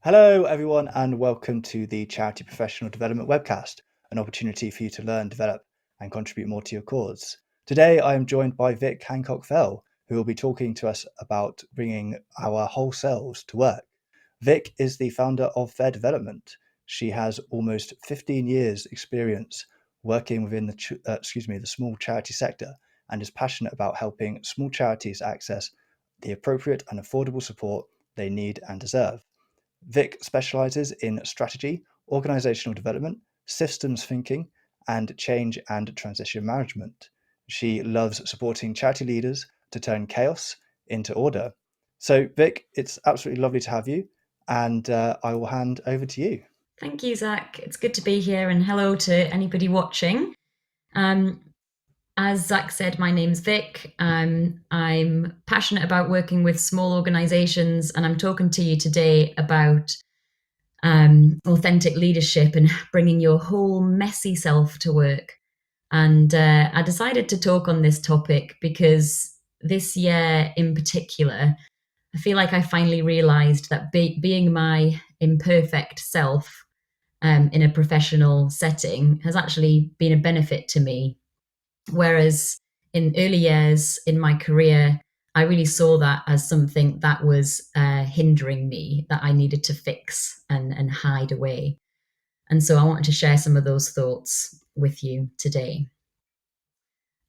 Hello, everyone, and welcome to the Charity Professional Development Webcast, an opportunity for you to learn, develop, and contribute more to your cause. Today, I am joined by Vic Hancock Fell, who will be talking to us about bringing our whole selves to work. Vic is the founder of Fair Development. She has almost 15 years' experience working within the small charity sector and is passionate about helping small charities access the appropriate and affordable support they need and deserve. Vic specialises in strategy, organisational development, systems thinking, and change and transition management. She loves supporting charity leaders to turn chaos into order. So, Vic, it's absolutely lovely to have you, and I will hand over to you. Thank you, Zach. It's good to be here, and hello to anybody watching. As Zach said, my name's Vic. I'm passionate about working with small organisations, and I'm talking to you today about authentic leadership and bringing your whole messy self to work. And I decided to talk on this topic because this year in particular, I feel like I finally realised that being my imperfect self in a professional setting has actually been a benefit to me. Whereas in early years in my career, I really saw that as something that was hindering me, that I needed to fix and hide away. And so I wanted to share some of those thoughts with you today.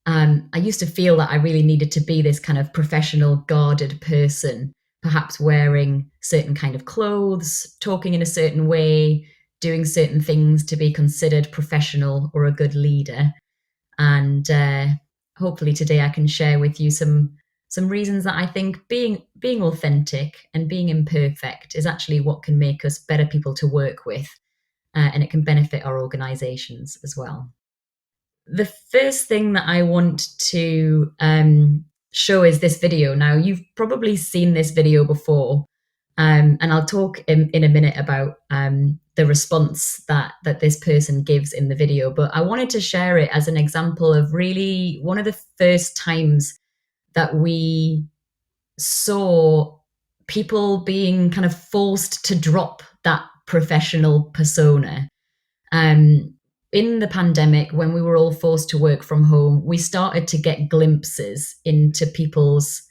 I used to feel that I really needed to be this kind of professional, guarded person, perhaps wearing certain kind of clothes, talking in a certain way, doing certain things to be considered professional or a good leader. And hopefully today I can share with you some reasons that I think being authentic and being imperfect is actually what can make us better people to work with, and it can benefit our organizations as well. The first thing that I want to show is this video. Now, you've probably seen this video before, and I'll talk in a minute about the response that this person gives in the video. But I wanted to share it as an example of really one of the first times that we saw people being kind of forced to drop that professional persona. In the pandemic, when we were all forced to work from home, we started to get glimpses into people's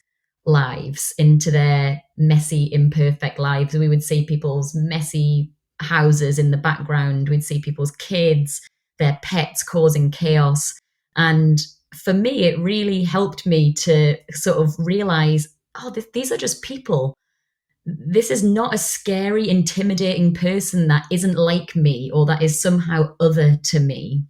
lives, into their messy, imperfect lives. We would see people's messy houses in the background. We'd see people's kids, their pets causing chaos. And for me, it really helped me to sort of realize, these are just people. This is not a scary, intimidating person that isn't like me or that is somehow other to me.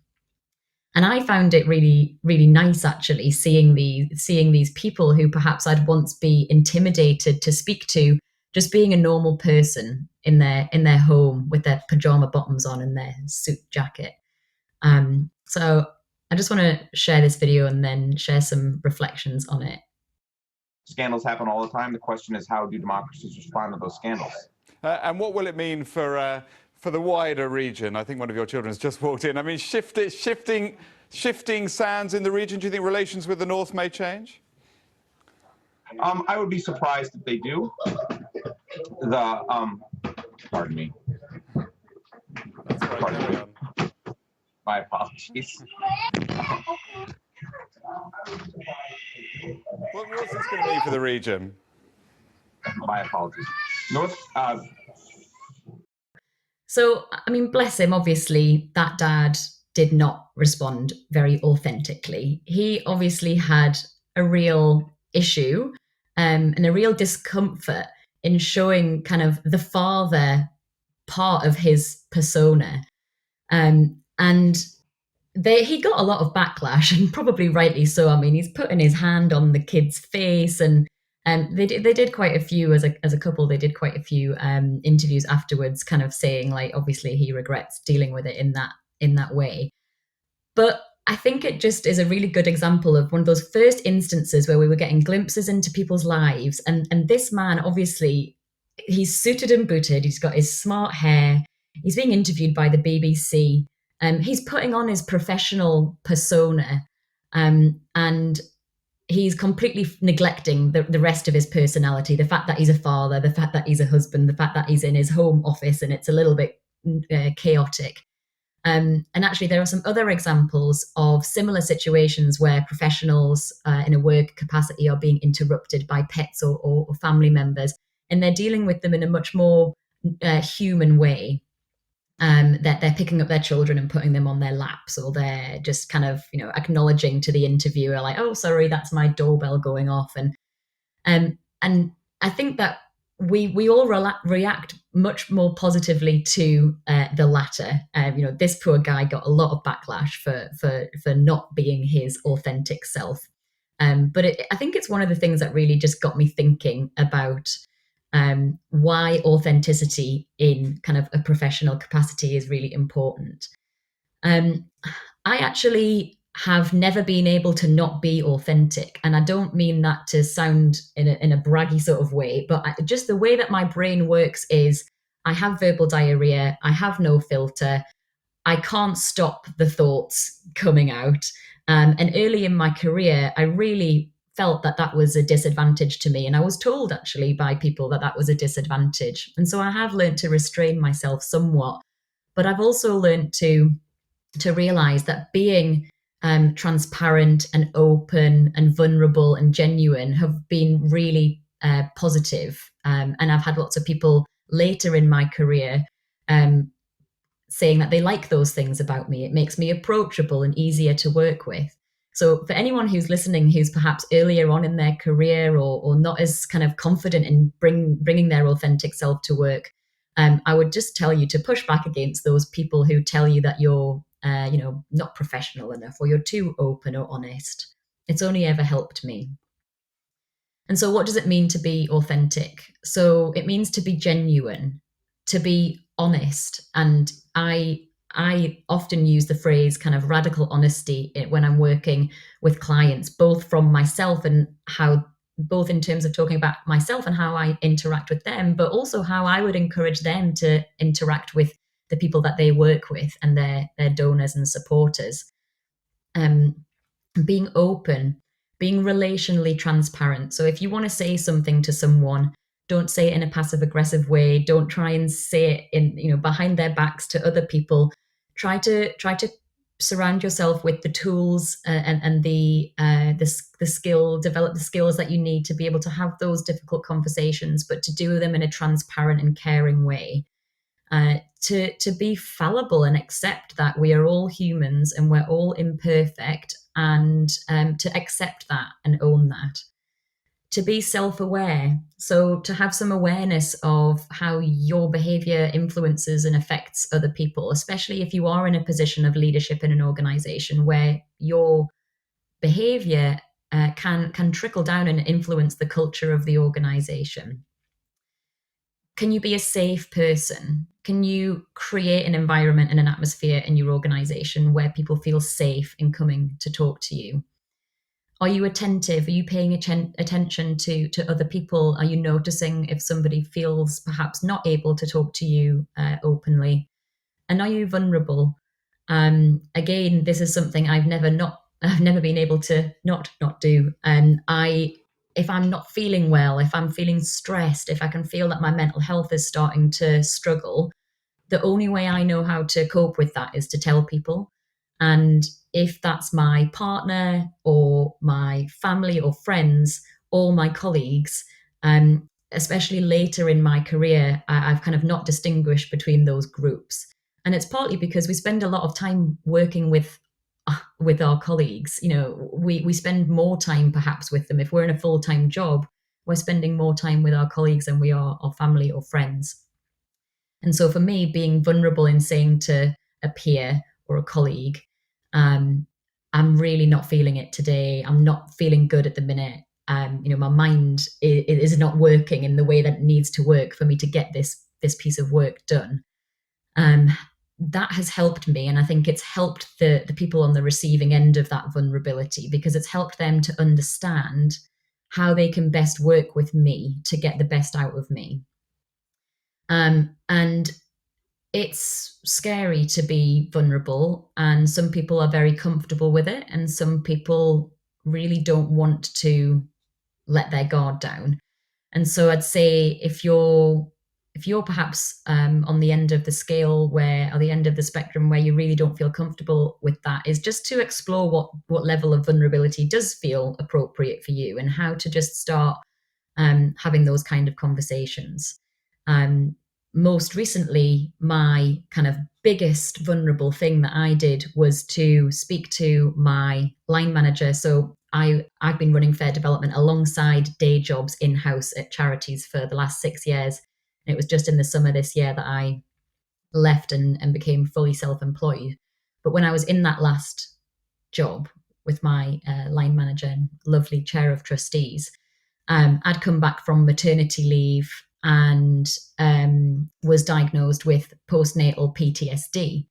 And I found it really, really nice actually seeing these people who perhaps I'd once be intimidated to speak to, just being a normal person in their home with their pajama bottoms on and their suit jacket. So I just want to share this video and then share some reflections on it. Scandals happen all the time. The question is, how do democracies respond to those scandals? And what will it mean for the wider region? I think one of your children has just walked in. I mean, shifting sands in the region. Do you think relations with the North may change? I would be surprised if they do. Pardon me. That's right, carry on. My apologies. What's this going to mean for the region? My apologies. So, I mean, bless him, obviously, that dad did not respond very authentically. He obviously had a real issue and a real discomfort in showing kind of the father part of his persona. And he got a lot of backlash, and probably rightly so. I mean, he's putting his hand on the kid's face, and they did quite a few as a couple. They did quite a few interviews afterwards, kind of saying like, obviously, he regrets dealing with it in that way. But I think it just is a really good example of one of those first instances where we were getting glimpses into people's lives, and this man, obviously, he's suited and booted. He's got his smart hair. He's being interviewed by the BBC. He's putting on his professional persona, and he's completely neglecting the rest of his personality, the fact that he's a father, the fact that he's a husband, the fact that he's in his home office and it's a little bit chaotic. And actually, there are some other examples of similar situations where professionals in a work capacity are being interrupted by pets or family members, and they're dealing with them in a much more human way. That they're picking up their children and putting them on their laps, or they're just kind of, acknowledging to the interviewer, like, "Oh, sorry, that's my doorbell going off." And I think that we all react much more positively to the latter. This poor guy got a lot of backlash for not being his authentic self. But I think it's one of the things that really just got me thinking about why authenticity in kind of a professional capacity is really important. I actually have never been able to not be authentic, and I don't mean that to sound in a braggy sort of way, but just the way that my brain works is I have verbal diarrhea, I have no filter, I can't stop the thoughts coming out. And early in my career, I really felt that was a disadvantage to me. And I was told actually by people that was a disadvantage. And so I have learned to restrain myself somewhat. But I've also learned to realize that being transparent and open and vulnerable and genuine have been really positive. And I've had lots of people later in my career saying that they like those things about me. It makes me approachable and easier to work with. So for anyone who's listening, who's perhaps earlier on in their career or not as kind of confident in bringing their authentic self to work, I would just tell you to push back against those people who tell you that you're, not professional enough, or you're too open or honest. It's only ever helped me. And so what does it mean to be authentic? So it means to be genuine, to be honest. And I often use the phrase kind of radical honesty when I'm working with clients, both from myself and how, both in terms of talking about myself and how I interact with them, but also how I would encourage them to interact with the people that they work with and their donors and supporters. Being open, being relationally transparent. So if you want to say something to someone, don't say it in a passive aggressive way. Don't try and say it in, behind their backs to other people. Try to surround yourself with the tools and the skill, develop the skills that you need to be able to have those difficult conversations, but to do them in a transparent and caring way. To be fallible and accept that we are all humans and we're all imperfect, and to accept that and own that. To be self-aware, so to have some awareness of how your behavior influences and affects other people, especially if you are in a position of leadership in an organization where your behavior can trickle down and influence the culture of the organization. Can you be a safe person? Can you create an environment and an atmosphere in your organization where people feel safe in coming to talk to you? Are you attentive? Are you paying attention to other people? Are you noticing if somebody feels perhaps not able to talk to you openly? And are you vulnerable? Again, this is something I've never been able to not do. If I'm not feeling well, if I'm feeling stressed, if I can feel that my mental health is starting to struggle, the only way I know how to cope with that is to tell people. And if that's my partner or my family or friends or my colleagues, especially later in my career, I've kind of not distinguished between those groups. And it's partly because we spend a lot of time working with our colleagues. We spend more time perhaps with them. If we're in a full-time job, we're spending more time with our colleagues than we are our family or friends. And so for me, being vulnerable in saying to a peer or a colleague, I'm really not feeling it today. I'm not feeling good at the minute. My mind is not working in the way that it needs to work for me to get this piece of work done. That has helped me, and I think it's helped the people on the receiving end of that vulnerability, because it's helped them to understand how they can best work with me to get the best out of me. And it's scary to be vulnerable, and some people are very comfortable with it, and some people really don't want to let their guard down. And so I'd say if you're perhaps on the end of the scale or the end of the spectrum where you really don't feel comfortable with that, is just to explore what level of vulnerability does feel appropriate for you, and how to just start having those kind of conversations. Most recently, my kind of biggest vulnerable thing that I did was to speak to my line manager. So I've been running fair development alongside day jobs in-house at charities for the last 6 years. And it was just in the summer this year that I left and became fully self-employed. But when I was in that last job with my line manager and lovely chair of trustees, I'd come back from maternity leave and was diagnosed with postnatal PTSD.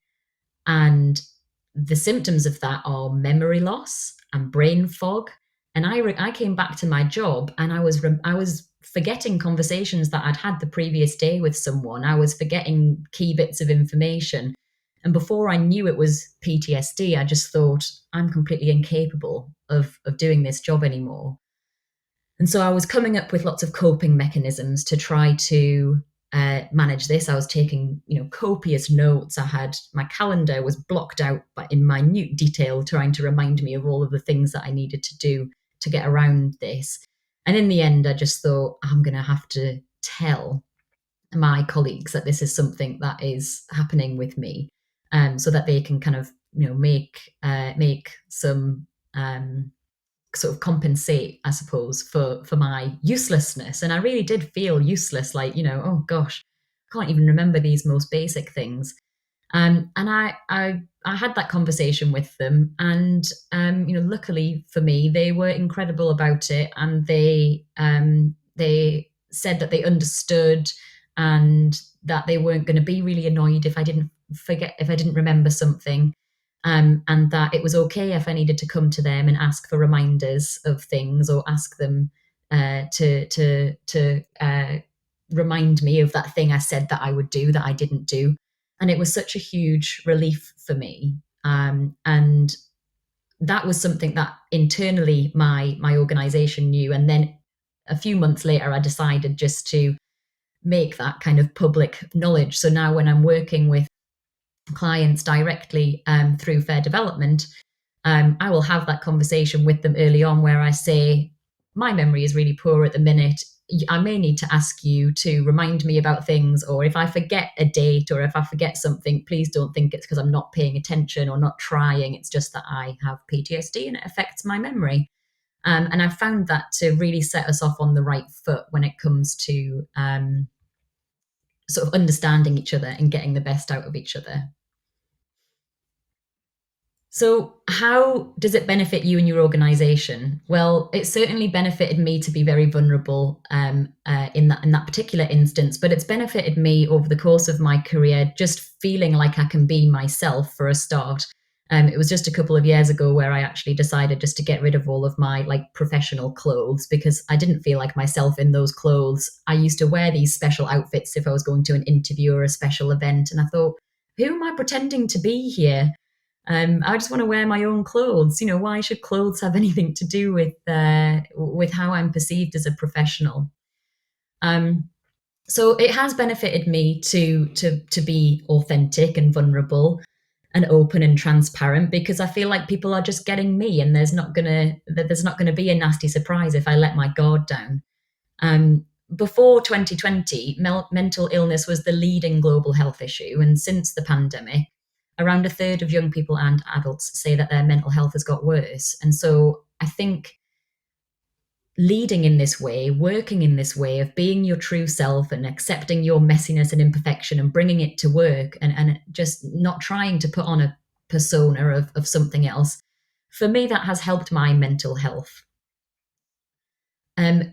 And the symptoms of that are memory loss and brain fog. And I came back to my job, and I was forgetting conversations that I'd had the previous day with someone. I was forgetting key bits of information. And before I knew it was PTSD, I just thought, I'm completely incapable of doing this job anymore. And so I was coming up with lots of coping mechanisms to try to manage this. I was taking, copious notes. My calendar was blocked out in minute detail, trying to remind me of all of the things that I needed to do to get around this. And in the end, I just thought, I'm going to have to tell my colleagues that this is something that is happening with me, so that they can kind of, make some sort of compensate, I suppose, for my uselessness. And I really did feel useless, like, oh gosh, I can't even remember these most basic things. And I had that conversation with them, and luckily for me, they were incredible about it, and they said that they understood, and that they weren't going to be really annoyed if I didn't remember something. And that it was okay if I needed to come to them and ask for reminders of things, or ask them to remind me of that thing I said that I would do that I didn't do. And it was such a huge relief for me. And that was something that internally my organisation knew. And then a few months later, I decided just to make that kind of public knowledge. So now when I'm working with clients directly through fair development, I will have that conversation with them early on, where I say, my memory is really poor at the minute. I may need to ask you to remind me about things, or if I forget a date, or if I forget something, please don't think it's because I'm not paying attention or not trying. It's just that I have PTSD and it affects my memory. And I've found that to really set us off on the right foot when it comes to sort of understanding each other and getting the best out of each other. So how does it benefit you and your organisation? Well, it certainly benefited me to be very vulnerable in that particular instance, but it's benefited me over the course of my career, just feeling like I can be myself for a start. It was just a couple of years ago where I actually decided just to get rid of all of my professional clothes, because I didn't feel like myself in those clothes. I used to wear these special outfits if I was going to an interview or a special event, and I thought, who am I pretending to be here? I just want to wear my own clothes. Why should clothes have anything to do with how I'm perceived as a professional? So it has benefited me to be authentic and vulnerable and open and transparent, because I feel like people are just getting me, and there's not gonna be a nasty surprise if I let my guard down. Before 2020, mental illness was the leading global health issue, and since the pandemic, around a third of young people and adults say that their mental health has got worse. And so I think leading in this way, working in this way of being your true self and accepting your messiness and imperfection and bringing it to work, and just not trying to put on a persona of something else, for me, that has helped my mental health.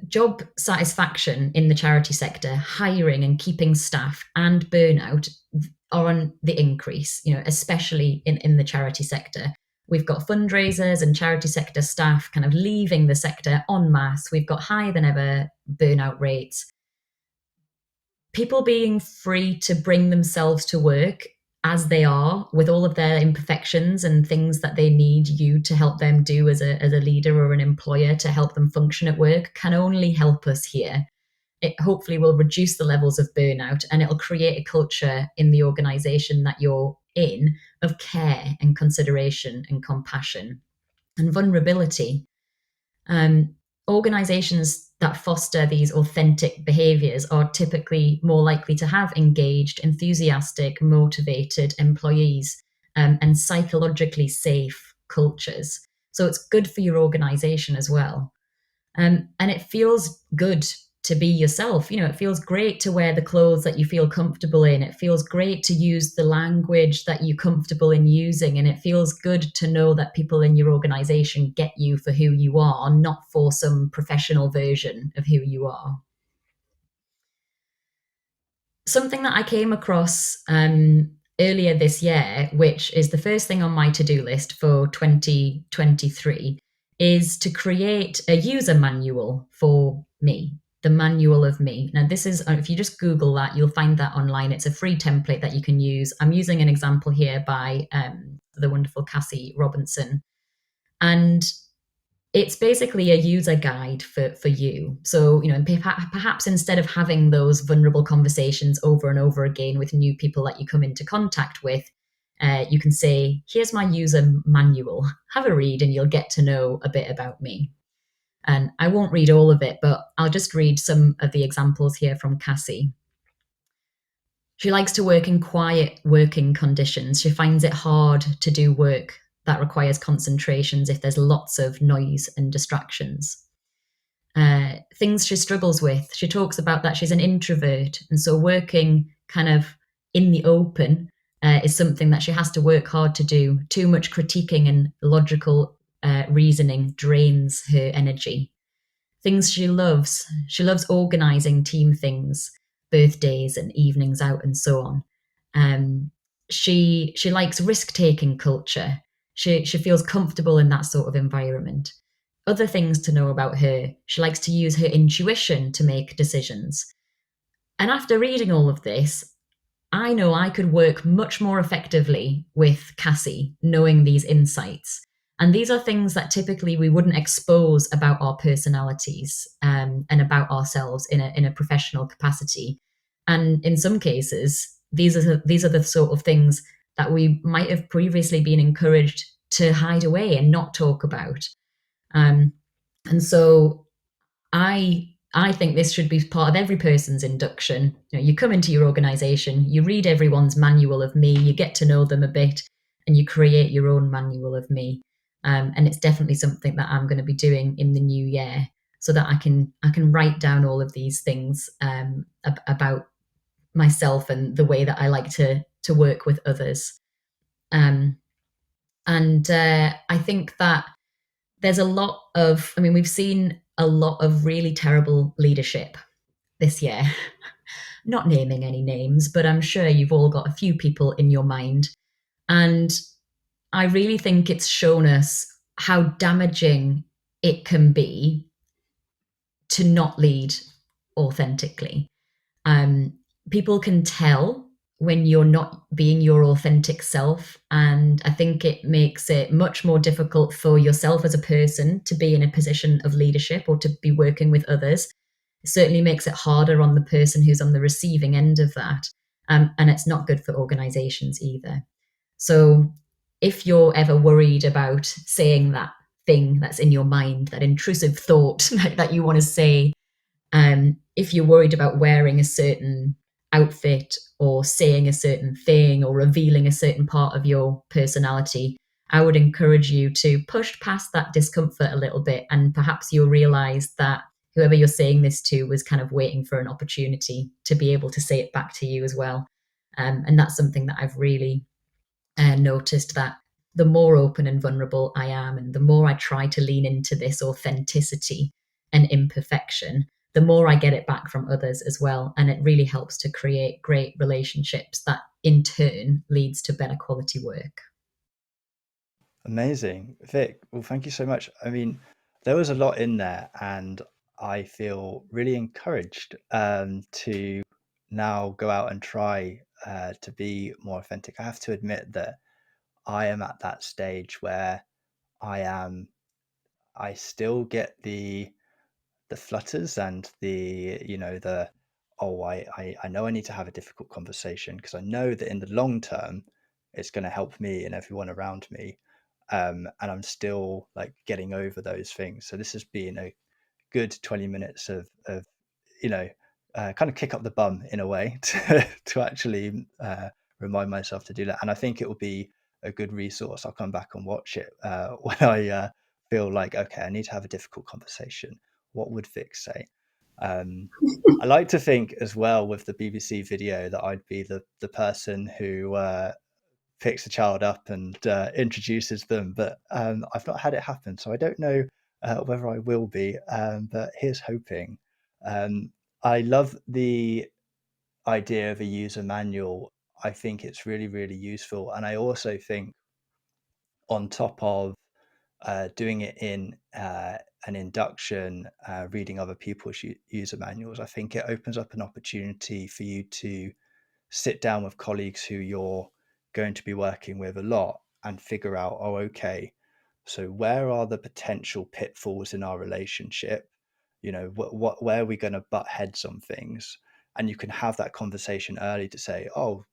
Job satisfaction in the charity sector, hiring and keeping staff, and burnout are on the increase, especially in the charity sector. We've got fundraisers and charity sector staff kind of leaving the sector en masse. We've got higher than ever burnout rates. People being free to bring themselves to work as they are, with all of their imperfections and things that they need you to help them do as a leader or an employer to help them function at work, can only help us here. It hopefully will reduce the levels of burnout, and it'll create a culture in the organisation that you're in of care and consideration and compassion and vulnerability. Organisations that foster these authentic behaviours are typically more likely to have engaged, enthusiastic, motivated employees, and psychologically safe cultures. So it's good for your organisation as well. And it feels good to be yourself. It feels great to wear the clothes that you feel comfortable in. It feels great to use the language that you're comfortable in using. And it feels good to know that people in your organization get you for who you are, not for some professional version of who you are. Something that I came across earlier this year, which is the first thing on my to-do list for 2023, is to create a user manual for me, the manual of me. Now, this is, if you just Google that, you'll find that online. It's a free template that you can use. I'm using an example here by the wonderful Cassie Robinson. And it's basically a user guide for you. So, perhaps instead of having those vulnerable conversations over and over again with new people that you come into contact with, you can say, here's my user manual, have a read and you'll get to know a bit about me. And I won't read all of it, but I'll just read some of the examples here from Cassie. She likes to work in quiet working conditions. She finds it hard to do work that requires concentrations if there's lots of noise and distractions. Things she struggles with. She talks about that she's an introvert, and so working kind of in the open is something that she has to work hard to do. Too much critiquing and logical reasoning drains her energy. Things she loves organising team things, birthdays and evenings out and so on. She likes risk-taking culture. She feels comfortable in that sort of environment. Other things to know about her: she likes to use her intuition to make decisions. And after reading all of this, I know I could work much more effectively with Cassie, knowing these insights. And these are things that typically we wouldn't expose about our personalities and about ourselves in a professional capacity. And in some cases, these are the sort of things that we might have previously been encouraged to hide away and not talk about. And so I think this should be part of every person's induction. You come into your organization, you read everyone's manual of me, you get to know them a bit, and you create your own manual of me. And it's definitely something that I'm going to be doing in the new year, so that I can write down all of these things about myself and the way that I like to work with others. And I think that there's a lot of, we've seen a lot of really terrible leadership this year. Not naming any names, but I'm sure you've all got a few people in your mind. And I really think it's shown us how damaging it can be to not lead authentically. People can tell when you're not being your authentic self. And I think it makes it much more difficult for yourself as a person to be in a position of leadership or to be working with others. It certainly makes it harder on the person who's on the receiving end of that. And it's not good for organizations either. So if you're ever worried about saying that thing that's in your mind, that intrusive thought that you want to say, if you're worried about wearing a certain outfit or saying a certain thing or revealing a certain part of your personality, I would encourage you to push past that discomfort a little bit, and perhaps you'll realize that whoever you're saying this to was kind of waiting for an opportunity to be able to say it back to you as well. And that's something that I've really noticed, that the more open and vulnerable I am, and the more I try to lean into this authenticity and imperfection, the more I get it back from others as well. And it really helps to create great relationships that in turn leads to better quality work. Amazing. Vic, well, thank you so much. There was a lot in there, and I feel really encouraged to now go out and try to be more authentic, I have to admit that I am at that stage where I still get the flutters and I know I need to have a difficult conversation because I know that in the long term it's going to help me and everyone around me. And I'm still like getting over those things. So this has been a good 20 minutes of kind of kick up the bum in a way to actually remind myself to do that. And I think it will be a good resource. I'll come back and watch it when I feel like, okay, I need to have a difficult conversation. What would Vic say? I like to think as well with the BBC video that I'd be the person who picks a child up and introduces them, but I've not had it happen, so I don't know whether I will be. But here's hoping. I love the idea of a user manual. I think it's really, really useful, and I also think on top of doing it in an induction, reading other people's user manuals, I think it opens up an opportunity for you to sit down with colleagues who you're going to be working with a lot and figure out, oh, okay, so where are the potential pitfalls in our relationship? Where are we going to butt heads on things? And you can have that conversation early to say, oh,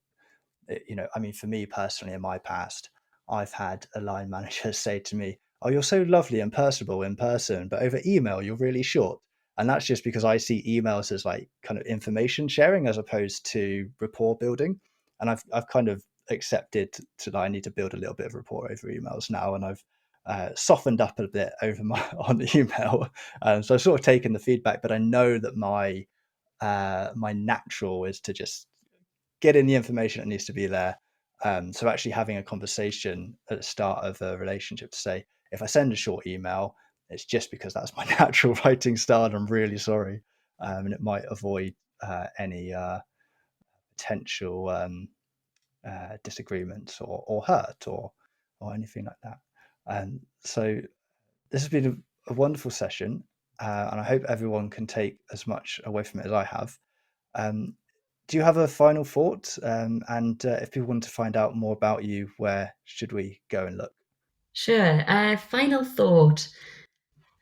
I mean, for me personally, in my past, I've had a line manager say to me, "Oh, you're so lovely and personable in person, but over email, you're really short." And that's just because I see emails as like kind of information sharing as opposed to rapport building. And I've kind of accepted that I need to build a little bit of rapport over emails now, and I've softened up a bit over on the email. So I've sort of taken the feedback, but I know that my natural is to just get in the information that needs to be there. So actually having a conversation at the start of a relationship to say, if I send a short email, it's just because that's my natural writing style, and I'm really sorry. And it might avoid any potential disagreements or hurt or anything like that. So this has been a wonderful session, and I hope everyone can take as much away from it as I have. Do you have a final thought? And if people want to find out more about you, where should we go and look? Sure. Final thought.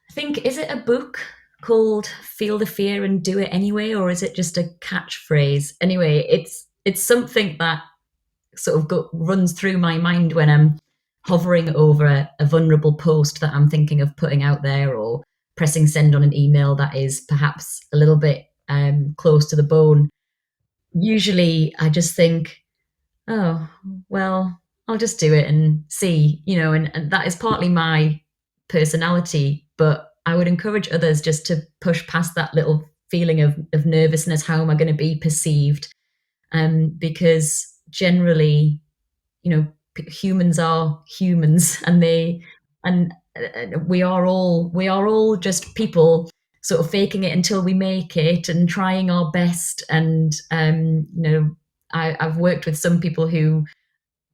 I think, is it a book called Feel the Fear and Do It Anyway, or is it just a catchphrase? Anyway, it's something that sort of runs through my mind when I'm hovering over a vulnerable post that I'm thinking of putting out there, or pressing send on an email that is perhaps a little bit close to the bone. Usually I just think, oh, well, I'll just do it and see, and that is partly my personality, but I would encourage others just to push past that little feeling of nervousness. How am I going to be perceived? Because generally, humans are humans, and we are all just people sort of faking it until we make it and trying our best. And I've worked with some people who,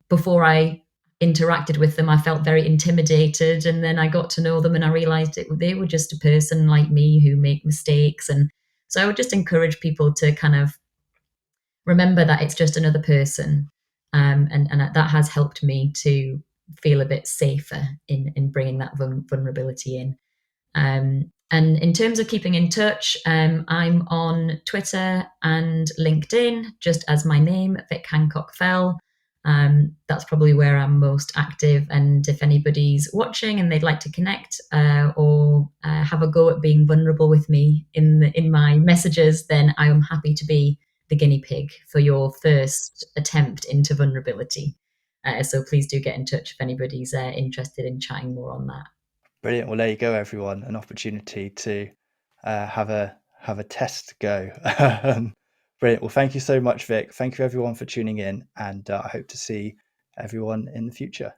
before I interacted with them, I felt very intimidated, and then I got to know them and I realized they were just a person like me who make mistakes. And so I would just encourage people to kind of remember that it's just another person, and that has helped me to feel a bit safer in bringing that vulnerability in. And in terms of keeping in touch, I'm on Twitter and LinkedIn, just as my name, Vic Hancock Fell. That's probably where I'm most active. And if anybody's watching and they'd like to connect or have a go at being vulnerable with me in my messages, then I am happy to be the guinea pig for your first attempt into vulnerability. So please do get in touch if anybody's interested in chatting more on that. Brilliant. Well, there you go, everyone. An opportunity to have a test go. Brilliant. Well, thank you so much, Vic. Thank you, everyone, for tuning in, and I hope to see everyone in the future.